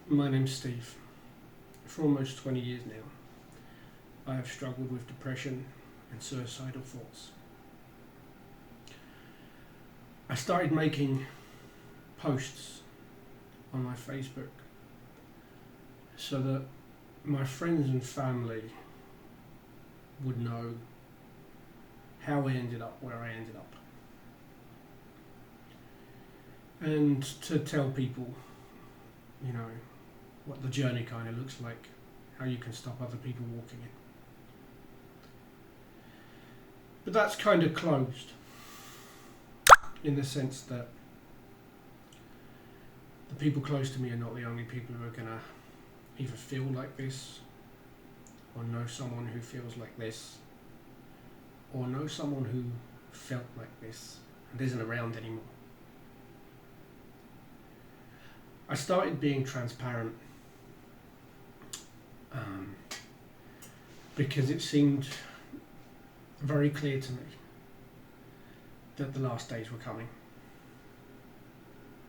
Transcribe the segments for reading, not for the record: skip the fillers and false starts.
My name's Steve. For almost 20 years now, I have struggled with depression and suicidal thoughts. I started making posts on my Facebook so that my friends and family would know how I ended up where I ended up. And to tell people, what the journey kind of looks like, how you can stop other people walking it. But that's kind of closed in the sense that the people close to me are not the only people who are going to either feel like this or know someone who feels like this or know someone who felt like this and isn't around anymore. I started being transparent because it seemed very clear to me that the last days were coming,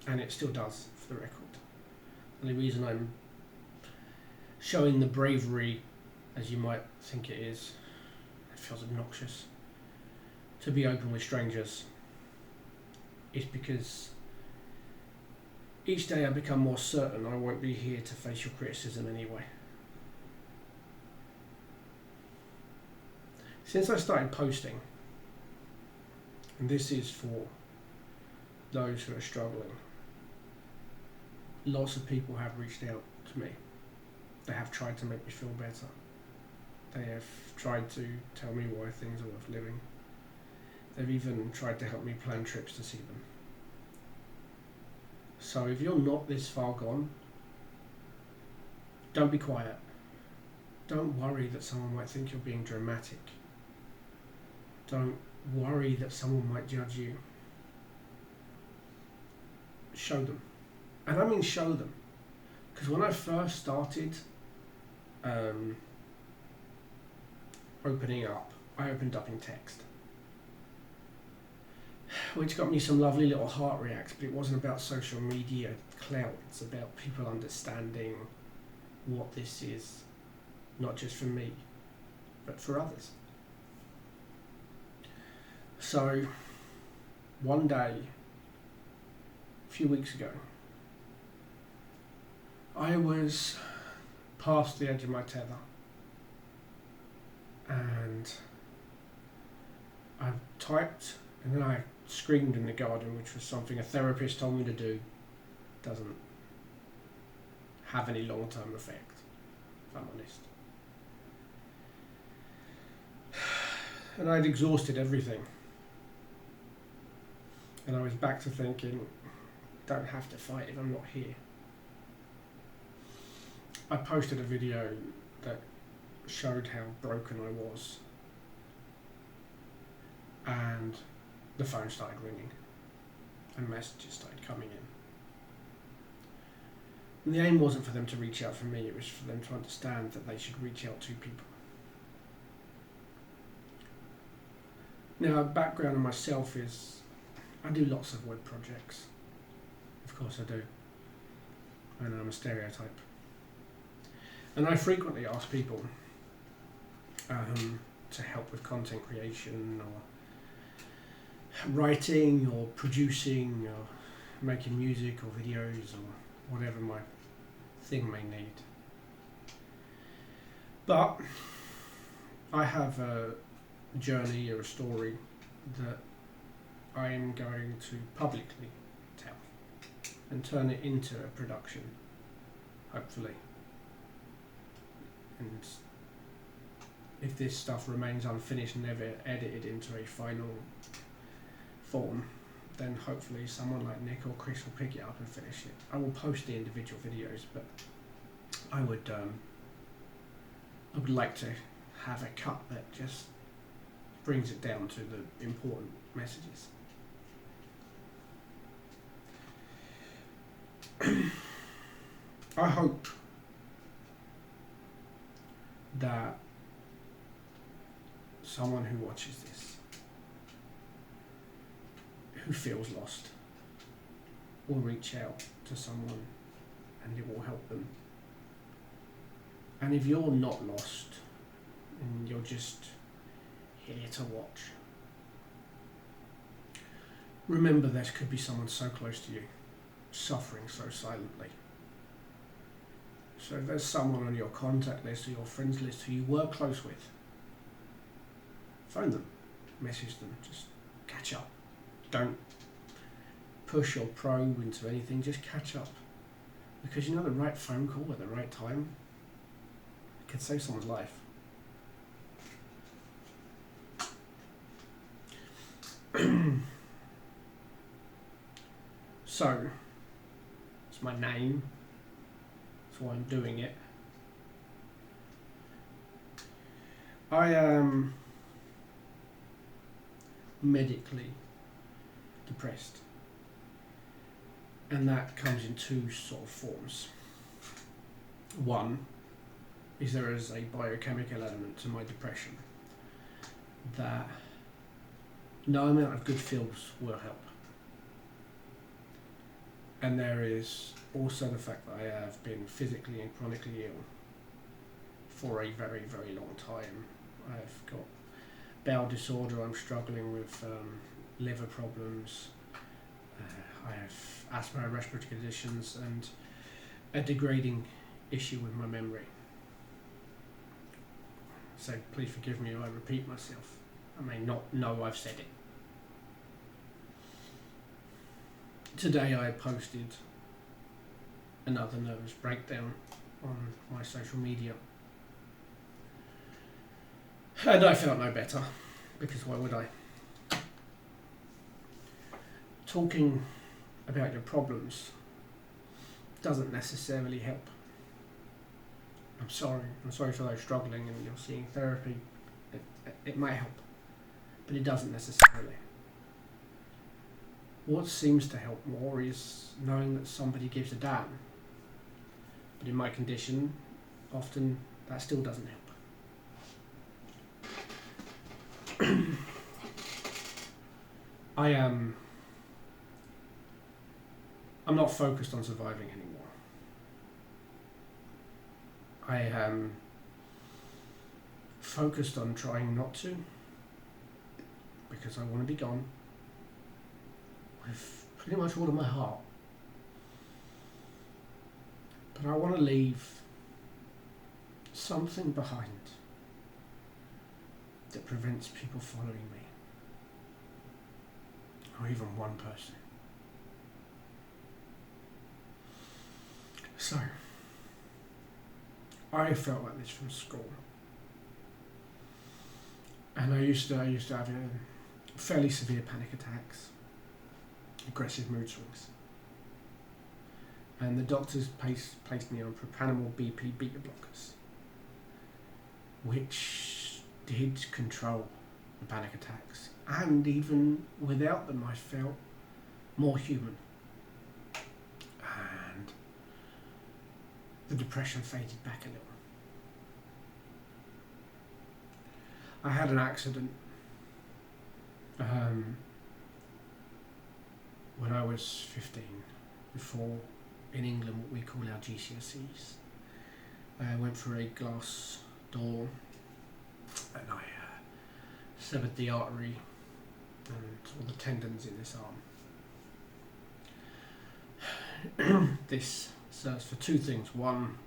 and it still does, for the record. The only reason I'm showing the bravery, as you might think it is, it feels obnoxious, to be open with strangers, is because each day I become more certain I won't be here to face your criticism anyway. Since I started posting, and this is for those who are struggling, lots of people have reached out to me. They have tried to make me feel better. They have tried to tell me why things are worth living. They've even tried to help me plan trips to see them. So if you're not this far gone, don't be quiet. Don't worry that someone might think you're being dramatic. Don't worry that someone might judge you. Show them. And I mean show them. Because when I first started opening up, I opened up in text, which got me some lovely little heart reacts, but it wasn't about social media clout. It's about people understanding what this is, not just for me, but for others. So, one day, a few weeks ago, I was past the edge of my tether, and I typed, and then I screamed in the garden, which was something a therapist told me to do. Doesn't have any long-term effect, if I'm honest. And I'd exhausted everything. And I was back to thinking, don't have to fight if I'm not here. I posted a video that showed how broken I was, and the phone started ringing and messages started coming in. And the aim wasn't for them to reach out for me, it was for them to understand that they should reach out to people. Now, background on myself is I do lots of web projects. Of course I do. I know I'm a stereotype. And I frequently ask people to help with content creation or writing or producing or making music or videos or whatever my thing may need. But I have a journey or a story that I am going to publicly tell and turn it into a production, hopefully. And if this stuff remains unfinished and never edited into a final form, then hopefully someone like Nick or Chris will pick it up and finish it. I will post the individual videos, but I would like to have a cut that just brings it down to the important messages. I hope that someone who watches this, who feels lost, will reach out to someone and it will help them. And if you're not lost and you're just here to watch, remember there could be someone so close to you, suffering so silently. So if there's someone on your contact list or your friends list who you work close with, phone them, message them, just catch up. Don't push or probe into anything, just catch up. Because the right phone call at the right time could save someone's life. So, it's my name, that's why I'm doing it. I am medically depressed, and that comes in two sort of forms. One is there is a biochemical element to my depression that no amount of good feels will help. And there is also the fact that I have been physically and chronically ill for a very, very long time. I've got bowel disorder, I'm struggling with liver problems, I have asthma and respiratory conditions, and a degrading issue with my memory. So please forgive me if I repeat myself. I may not know I've said it. Today I posted another nervous breakdown on my social media. And I felt no better, because why would I? Talking about your problems doesn't necessarily help. I'm sorry for those struggling and you're seeing therapy. It might help, but it doesn't necessarily. What seems to help more is knowing that somebody gives a damn. But in my condition, often that still doesn't help. I'm not focused on surviving anymore. I am focused on trying not to, because I want to be gone with pretty much all of my heart. But I want to leave something behind that prevents people following me, or even one person. So, I felt like this from school, and I used to have fairly severe panic attacks, aggressive mood swings, and the doctors placed me on propranolol BP beta blockers, which did control the panic attacks, and even without them I felt more human, and the depression faded back a little. I had an accident when I was 15, before in England what we call our GCSEs. I went through a glass door and I severed the artery and all the tendons in this arm. This serves for two things. One,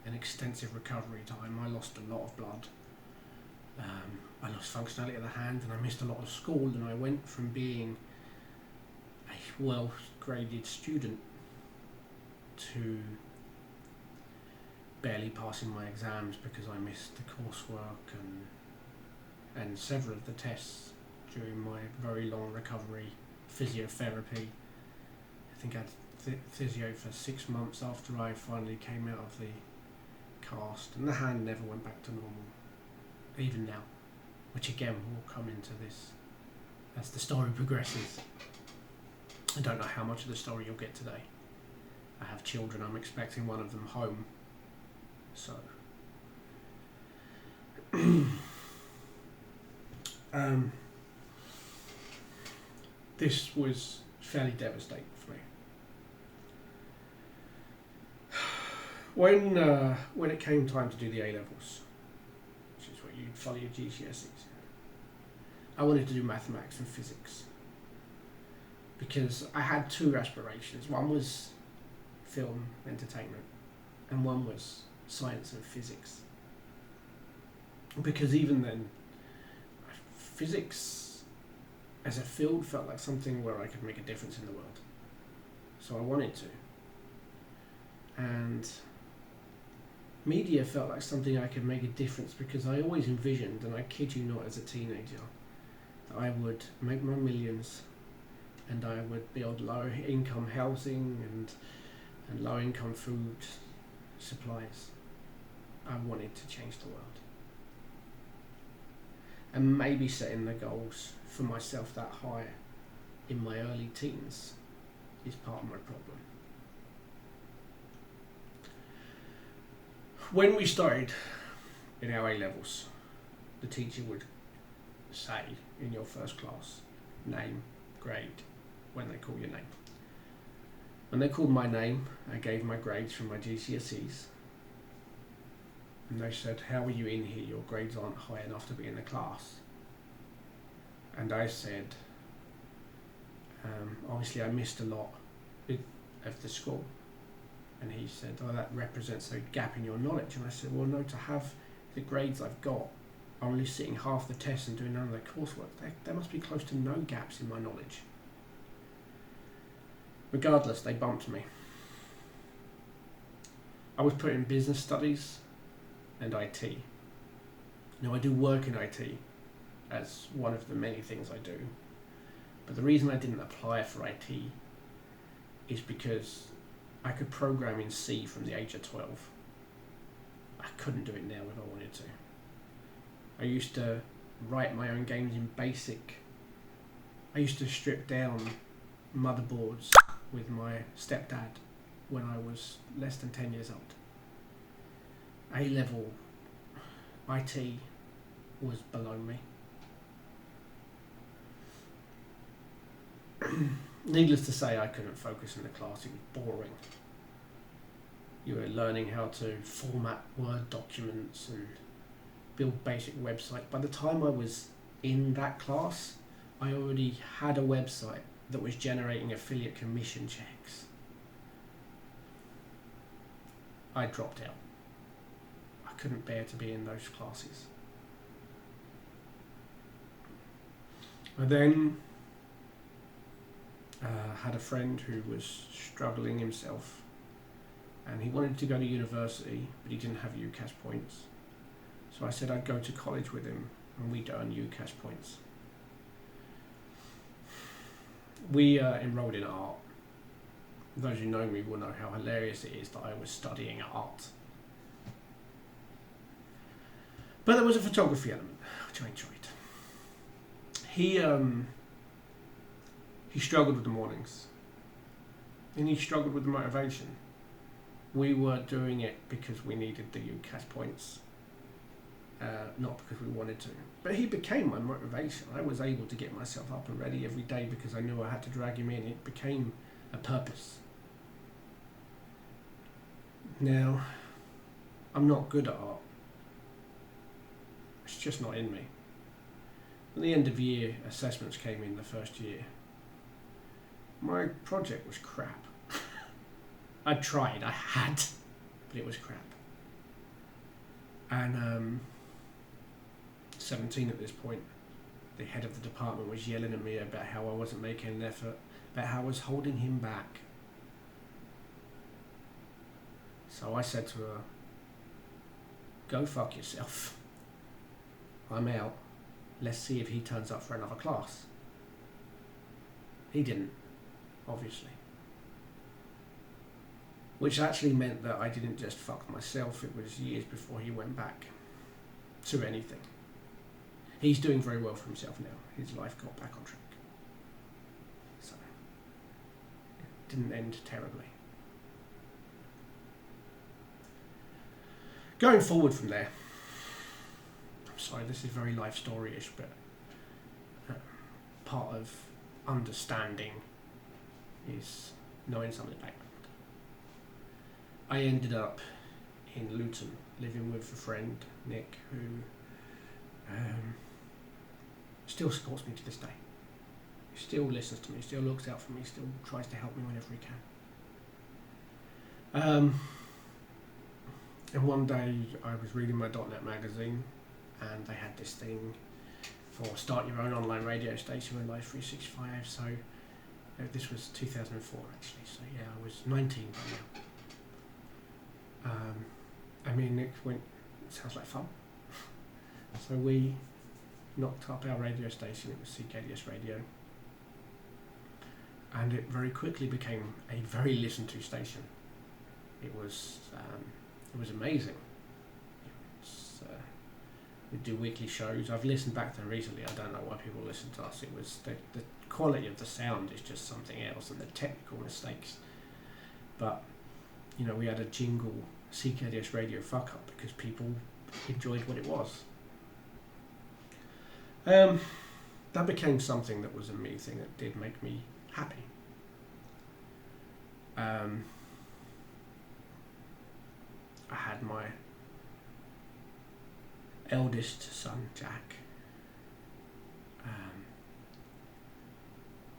an extensive recovery time. I lost a lot of blood. I lost functionality of the hand, and I missed a lot of school, and I went from being a well-graded student to barely passing my exams because I missed the coursework and several of the tests during my very long recovery. Physiotherapy, I think I had physio for 6 months after I finally came out of the cast, and the hand never went back to normal, even now, which again will come into this as the story progresses. I don't know how much of the story you'll get today. I have children, I'm expecting one of them home, so this was fairly devastating for me. When it came time to do the A-levels, which is what you'd follow your GCSEs, I wanted to do mathematics and physics because I had two aspirations. One was film entertainment and one was science and physics. Because even then, physics as a field felt like something where I could make a difference in the world. So I wanted to. And media felt like something I could make a difference because I always envisioned, and I kid you not as a teenager, that I would make my millions and I would build low income housing and low income food supplies. I wanted to change the world. And maybe setting the goals for myself that high in my early teens is part of my problem. When we started in our A-levels, the teacher would say in your first class, name, grade, when they call your name. When they called my name, I gave my grades from my GCSEs. And they said, how are you in here? Your grades aren't high enough to be in the class. And I said, obviously I missed a lot of the school. And he said, oh, that represents a gap in your knowledge. And I said, well, no, to have the grades I've got, only sitting half the tests and doing none of the coursework, there must be close to no gaps in my knowledge. Regardless, they bumped me. I was put in business studies and IT. Now I do work in IT as one of the many things I do, but the reason I didn't apply for IT is because I could program in C from the age of 12. I couldn't do it now if I wanted to. I used to write my own games in BASIC. I used to strip down motherboards with my stepdad when I was less than 10 years old. A-level IT was below me. Needless to say, I couldn't focus in the class. It was boring. You were learning how to format Word documents and build basic websites. By the time I was in that class, I already had a website that was generating affiliate commission checks. I dropped out. I couldn't bear to be in those classes. I then had a friend who was struggling himself, and he wanted to go to university, but he didn't have UCAS points. So I said I'd go to college with him, and we'd earn UCAS points. We enrolled in art. Those who know me will know how hilarious it is that I was studying art. But there was a photography element, which I enjoyed. He struggled with the mornings, and he struggled with the motivation. We were doing it because we needed the UCAS points, not because we wanted to. But he became my motivation. I was able to get myself up and ready every day because I knew I had to drag him in. It became a purpose. Now, I'm not good at art. It's just not in me. When the end of year assessments came in the first year, my project was crap. I tried, I had, but it was crap. And 17 at this point, the head of the department was yelling at me about how I wasn't making an effort, about how I was holding him back. So I said to her, go fuck yourself. I'm out. Let's see if he turns up for another class. He didn't, obviously. Which actually meant that I didn't just fuck myself, it was years before he went back to anything. He's doing very well for himself now. His life got back on track. So, it didn't end terribly. Going forward from there, I'm sorry, this is very life story-ish, but part of understanding is knowing something background. I ended up in Luton, living with a friend, Nick, who still supports me to this day. He still listens to me, still looks out for me, still tries to help me whenever he can. And one day I was reading my .NET magazine, and they had this thing for start your own online radio station with Live 365. So this was 2004 actually. So yeah, I was 19 by now. And me and Nick went, sounds like fun. So we knocked up our radio station. It was CKDS Radio, and it very quickly became a very listened to station. It was amazing. We do weekly shows. I've listened back to them recently. I don't know why people listen to us. It was the quality of the sound is just something else, and the technical mistakes. But you know, we had a jingle CKDS Radio fuck up because people enjoyed what it was. That became something that was a me thing that did make me happy. I had my eldest son, Jack,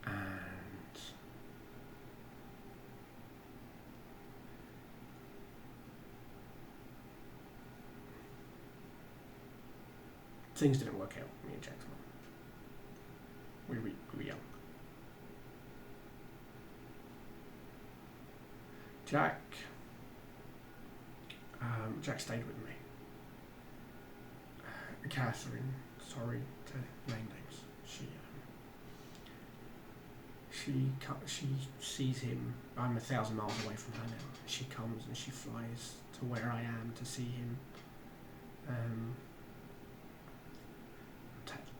and things didn't work out with me and Jack's mum. We were young. Jack stayed with me. Catherine, sorry to name names. She sees him. I'm 1,000 miles away from her now. She comes and she flies to where I am to see him.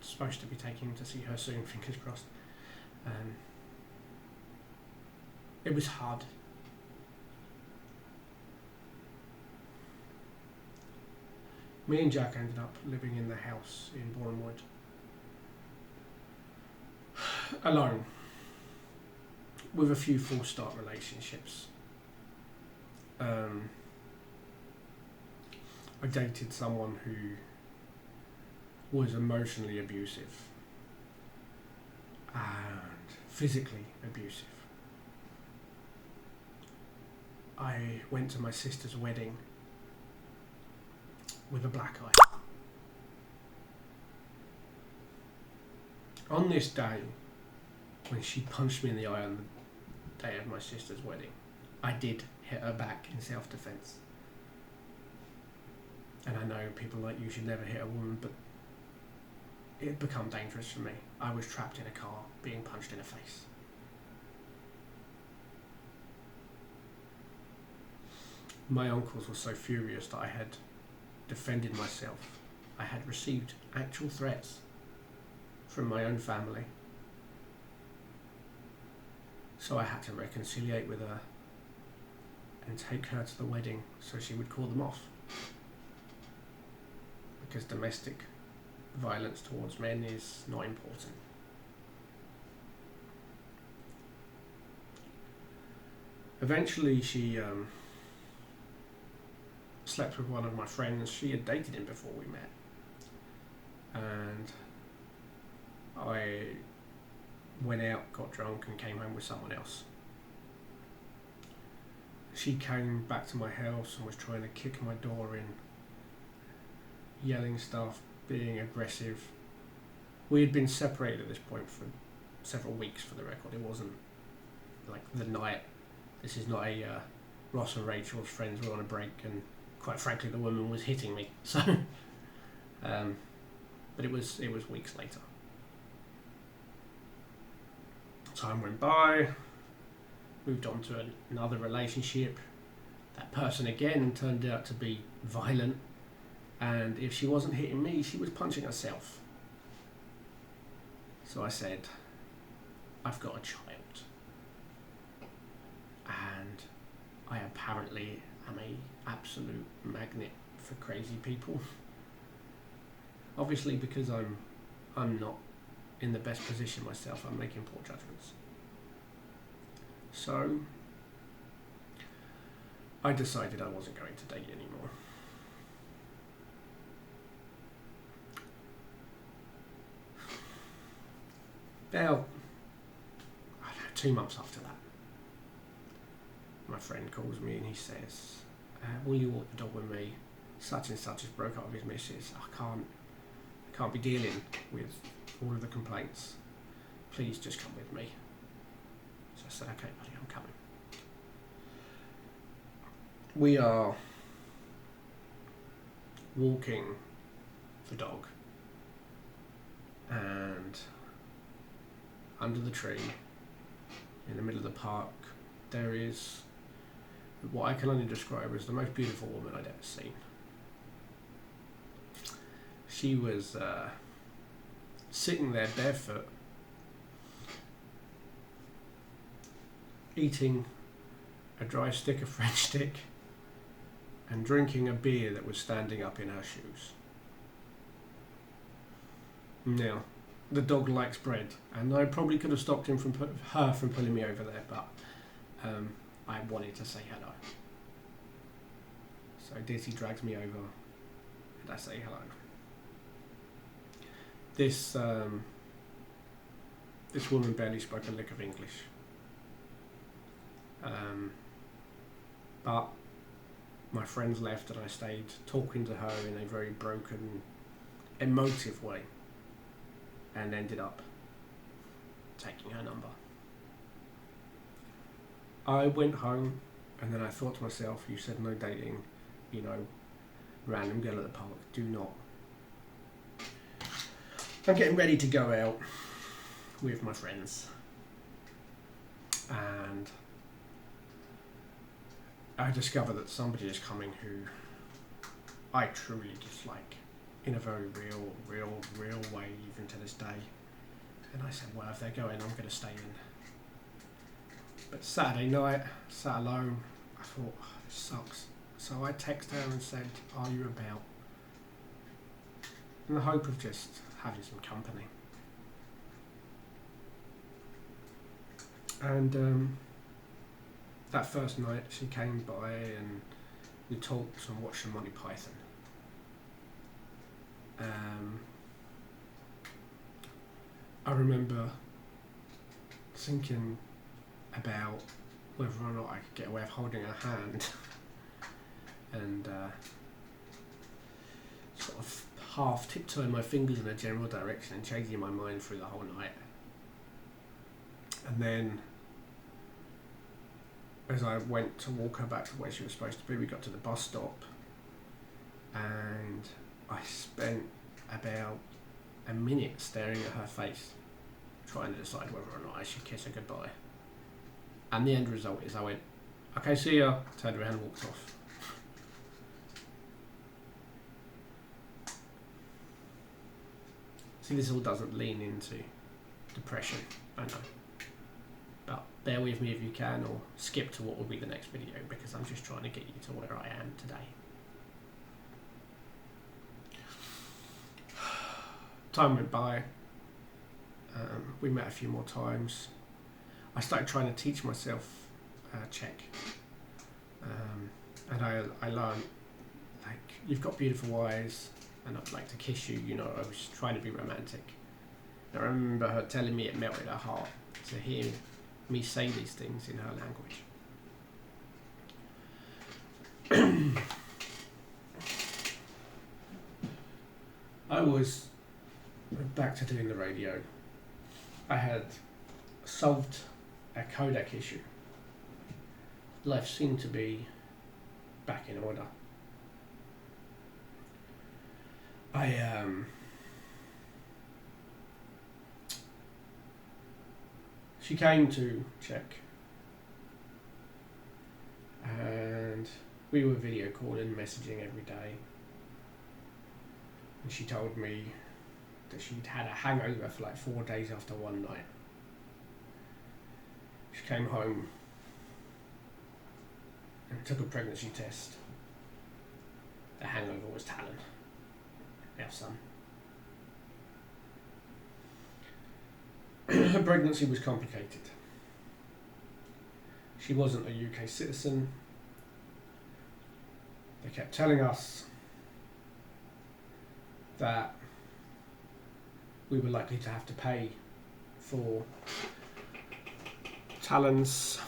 Supposed to be taking him to see her soon, fingers crossed. It was hard. Me and Jack ended up living in the house in Bournemouth, alone, with a few full start relationships. I dated someone who was emotionally abusive and physically abusive. I went to my sister's wedding with a black eye. On this day, when she punched me in the eye on the day of my sister's wedding, I did hit her back in self-defense. And I know people like you should never hit a woman, but it had become dangerous for me. I was trapped in a car, being punched in the face. My uncles were so furious that I had defended myself. I had received actual threats from my own family. So I had to reconciliate with her and take her to the wedding so she would call them off. Because domestic violence towards men is not important. Eventually she slept with one of my friends. She had dated him before we met, and I went out, got drunk and came home with someone else. She came back to my house and was trying to kick my door in, yelling stuff, being aggressive. We had been separated at this point for several weeks, for the record. It wasn't like the night. This is not a Ross and Rachel's friends were on a break, and quite frankly the woman was hitting me. So but it was weeks later. Time went by, moved on to another relationship. That person again turned out to be violent, and if she wasn't hitting me, she was punching herself. So I said, I've got a child, and I apparently am a absolute magnet for crazy people. Obviously, because I'm not in the best position myself, I'm making poor judgments. So I decided I wasn't going to date anymore. About, I don't know, 2 months after that, my friend calls me and he says, will you walk the dog with me? Such and such has broke up with his missus. I can't be dealing with all of the complaints. Please just come with me. So I said, okay buddy, I'm coming. We are walking the dog, and under the tree in the middle of the park there is what I can only describe as the most beautiful woman I'd ever seen. She was sitting there barefoot, eating a dry stick of French stick and drinking a beer that was standing up in her shoes. Now, the dog likes bread, and I probably could have stopped him from pulling me over there, but I wanted to say hello. So Dizzy drags me over, and I say hello. This woman barely spoke a lick of English, but my friends left and I stayed talking to her in a very broken, emotive way, and ended up taking her number. I went home and then I thought to myself, you said no dating, you know, random girl at the park, do not. I'm getting ready to go out with my friends, and I discover that somebody is coming who I truly dislike in a very real way, even to this day. And I said, well, if they're going, I'm going to stay in. But Saturday night, sat alone, I thought, oh, this sucks. So I texted her and said, are you about? In the hope of just having some company. And that first night she came by and we talked and watched some Monty Python. I remember thinking about whether or not I could get away with holding her hand and sort of half tiptoeing my fingers in a general direction and changing my mind through the whole night. And then as I went to walk her back to where she was supposed to be, we got to the bus stop and I spent about a minute staring at her face, trying to decide whether or not I should kiss her goodbye. And the end result is I went, okay, see ya, turned around and walked off. See, this all doesn't lean into depression, I know. But bear with me if you can, or skip to what will be the next video, because I'm just trying to get you to where I am today. Time went by. We met a few more times. I started trying to teach myself Czech. And I learned, like, you've got beautiful eyes and I'd like to kiss you, you know. I was trying to be romantic. I remember her telling me it melted her heart to hear me say these things in her language. I was back to doing the radio. I had solved a codec issue. Life seemed to be back in order. She came to check and we were video calling, messaging every day, and she told me that she'd had a hangover for like 4 days after one night. She came home and took a pregnancy test. The hangover was Talon, our son. Her pregnancy was complicated. She wasn't a UK citizen. They kept telling us that we were likely to have to pay for Talon's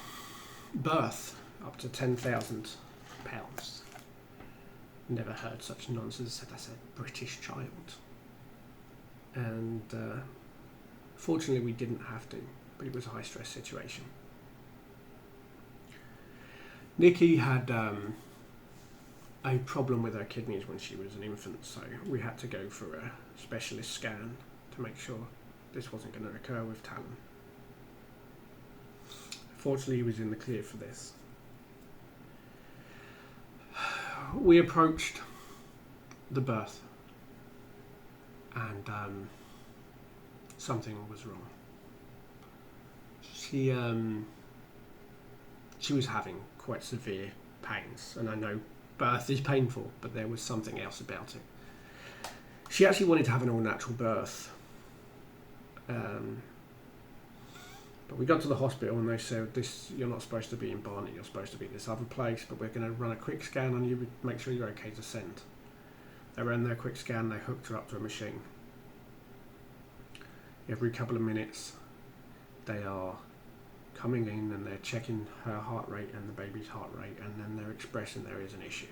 birth up to £10,000. Never heard such nonsense. That's a British child. And fortunately we didn't have to, but it was a high stress situation. Nikki had a problem with her kidneys when she was an infant, so we had to go for a specialist scan to make sure this wasn't going to occur with Talon. Fortunately, he was in the clear for this. We approached the birth, and something was wrong. She was having quite severe pains, and I know birth is painful, but there was something else about it. She actually wanted to have an all-natural birth, but we got to the hospital and they said, you're not supposed to be in Barnet, you're supposed to be this other place, but we're going to run a quick scan on you, make sure you're okay to send. They ran their quick scan, they hooked her up to a machine. Every couple of minutes they are coming in and they're checking her heart rate and the baby's heart rate, and then they're expressing there is an issue.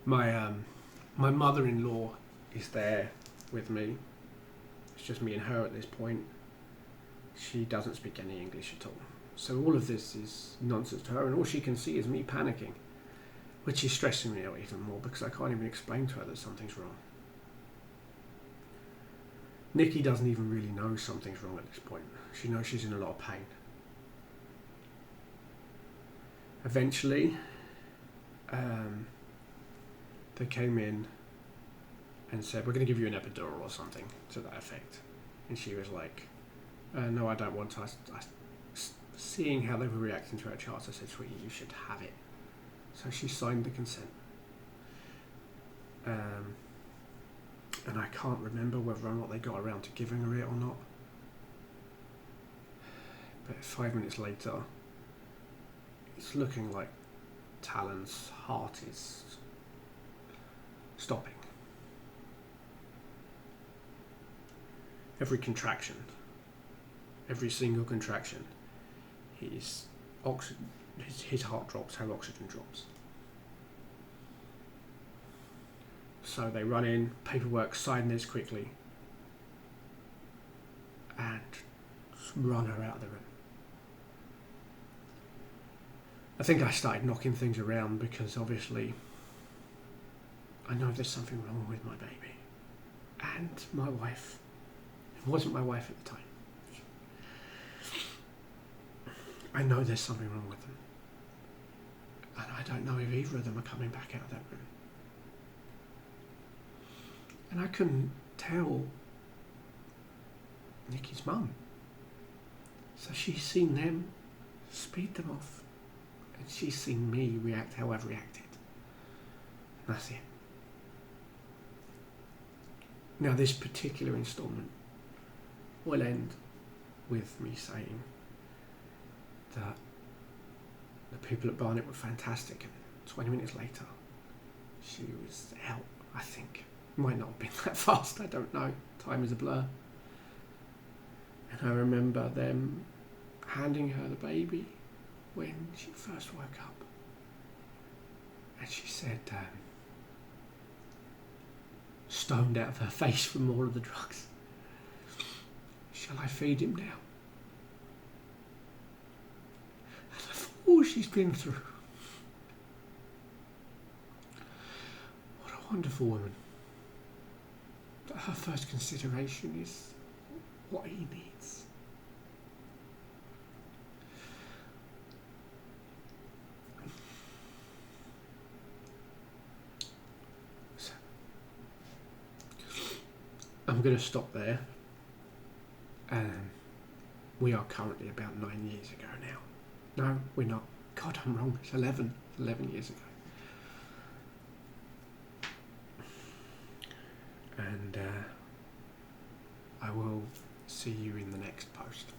My mother-in-law is there with me. It's just me and her at this point. She doesn't speak any English at all. So all of this is nonsense to her, and all she can see is me panicking, which is stressing me out even more because I can't even explain to her that something's wrong. Nikki doesn't even really know something's wrong at this point. She knows she's in a lot of pain. Eventually, they came in and said, we're going to give you an epidural or something to that effect. And she was like, no, I don't want to. Seeing how they were reacting to her child, I said, sweetie, you should have it. So she signed the consent. And I can't remember whether or not they got around to giving her it or not. But 5 minutes later, it's looking like Talon's heart is stopping. Every contraction, every single contraction, his heart drops, her oxygen drops. So they run in, paperwork, sign this quickly, and run her out of the room. I think I started knocking things around because obviously I know there's something wrong with my baby and my wife. It wasn't my wife at the time. I know there's something wrong with them, and I don't know if either of them are coming back out of that room. And I couldn't tell Nikki's mum. So she's seen them speed them off, and she's seen me react how I've reacted. And that's it. Now this particular instalment will end with me saying that the people at Barnet were fantastic, and 20 minutes later she was out, I think. Might not have been that fast, I don't know. Time is a blur. And I remember them handing her the baby when she first woke up. And she said, stoned out of her face from all of the drugs, shall I feed him now? And I thought, all she's been through. What a wonderful woman. Her first consideration is what he needs. So, I'm going to stop there. We are currently about 9 years ago now. No, we're not. God, I'm wrong. It's 11 years ago. And I will see you in the next post.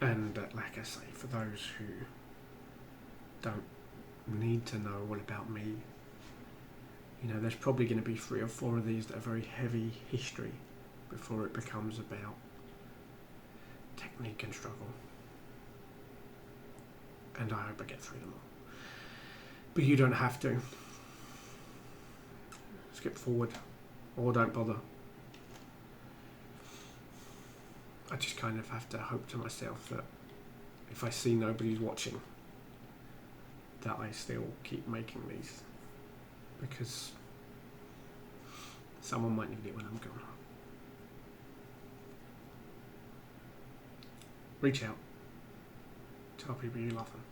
And like I say, for those who don't need to know all about me, there's probably going to be 3 or 4 of these that are very heavy history before it becomes about technique and struggle. And I hope I get through them all. But you don't have to. Skip forward, or don't bother. I just kind of have to hope to myself that if I see nobody's watching, that I still keep making these, because someone might need it when I'm gone. Reach out. Tell people you love them.